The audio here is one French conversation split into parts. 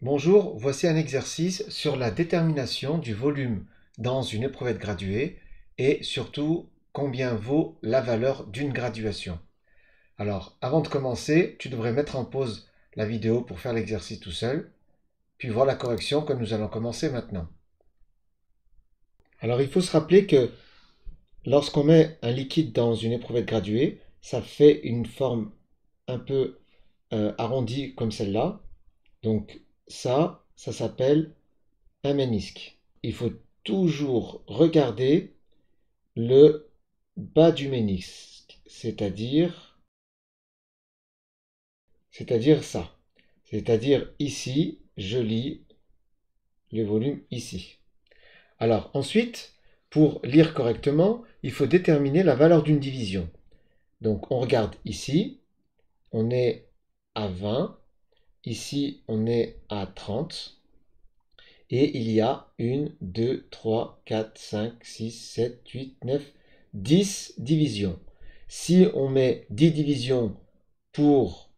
Bonjour, voici un exercice sur la détermination du volume dans une éprouvette graduée et surtout combien vaut la valeur d'une graduation. Alors, avant de commencer, tu devrais mettre en pause la vidéo pour faire l'exercice tout seul, puis voir la correction que nous allons commencer maintenant. Alors, il faut se rappeler que lorsqu'on met un liquide dans une éprouvette graduée, ça fait une forme un peu arrondie comme celle-là. Donc, ça s'appelle un ménisque. Il faut toujours regarder le bas du ménisque, c'est-à-dire ça. C'est-à-dire ici, je lis le volume ici. Alors ensuite, pour lire correctement, il faut déterminer la valeur d'une division. Donc on regarde ici, on est à 20, ici on est à 30. Et il y a 1, 2, 3, 4, 5, 6, 7, 8, 9, 10 divisions. Si on met 10 divisions pour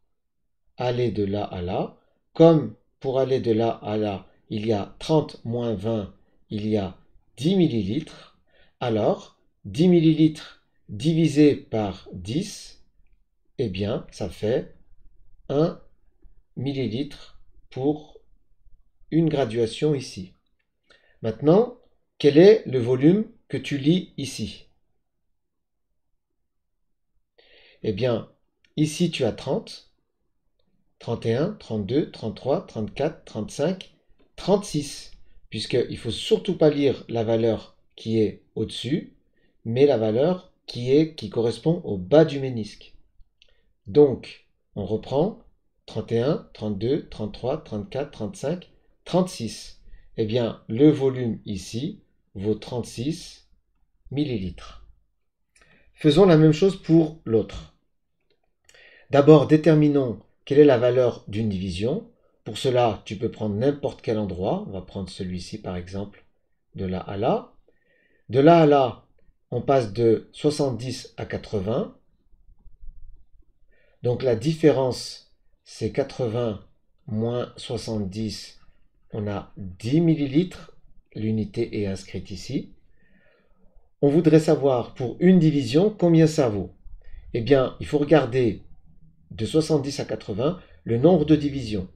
aller de là à là, comme pour aller de là à là, il y a 30 moins 20, il y a 10 millilitres, alors 10 millilitres divisé par 10, eh bien, ça fait 1 millilitre pour une graduation ici. Maintenant, quel est le volume que tu lis ici? Eh bien, ici tu as 30, 31, 32, 33, 34, 35, 36, puisqu'il ne faut surtout pas lire la valeur qui est au-dessus, mais la valeur qui correspond au bas du ménisque. Donc, on reprend 31, 32, 33, 34, 35, 36. Eh bien, le volume ici vaut 36 millilitres. Faisons la même chose pour l'autre. D'abord, déterminons quelle est la valeur d'une division. Pour cela, tu peux prendre n'importe quel endroit. On va prendre celui-ci par exemple, de là à là. De là à là, on passe de 70 à 80. Donc la différence, c'est 80 moins 70. On a 10 millilitres. L'unité est inscrite ici. On voudrait savoir pour une division combien ça vaut. Eh bien, il faut regarder de 70 à 80 le nombre de divisions.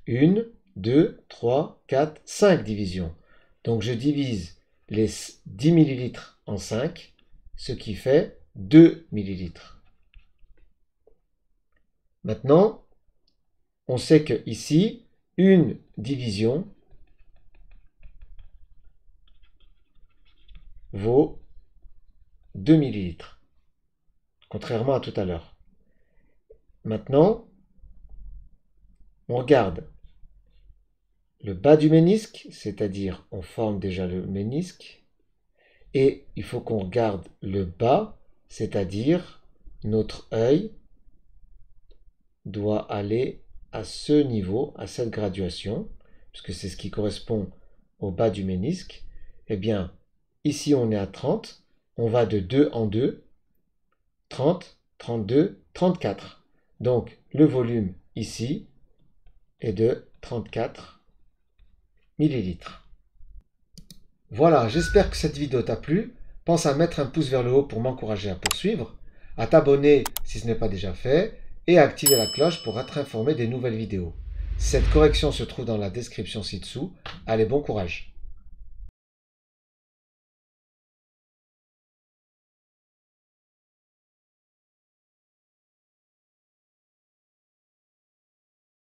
1, 2, 3, 4, 5 divisions. Donc je divise les 10 millilitres en 5, ce qui fait 2 millilitres. Maintenant, on sait que ici, une division vaut 2 millilitres, contrairement à tout à l'heure. Maintenant, on regarde le bas du ménisque, c'est-à-dire on forme déjà le ménisque, et il faut qu'on regarde le bas, c'est-à-dire notre œil doit aller à ce niveau, à cette graduation, puisque c'est ce qui correspond au bas du ménisque. Eh bien, ici on est à 30, on va de 2 en 2, 30, 32, 34. Donc le volume ici est de 34 millilitres. Voilà, j'espère que cette vidéo t'a plu. Pense à mettre un pouce vers le haut pour m'encourager à poursuivre, à t'abonner si ce n'est pas déjà fait, et à activer la cloche pour être informé des nouvelles vidéos. Cette correction se trouve dans la description ci-dessous. Allez, bon courage!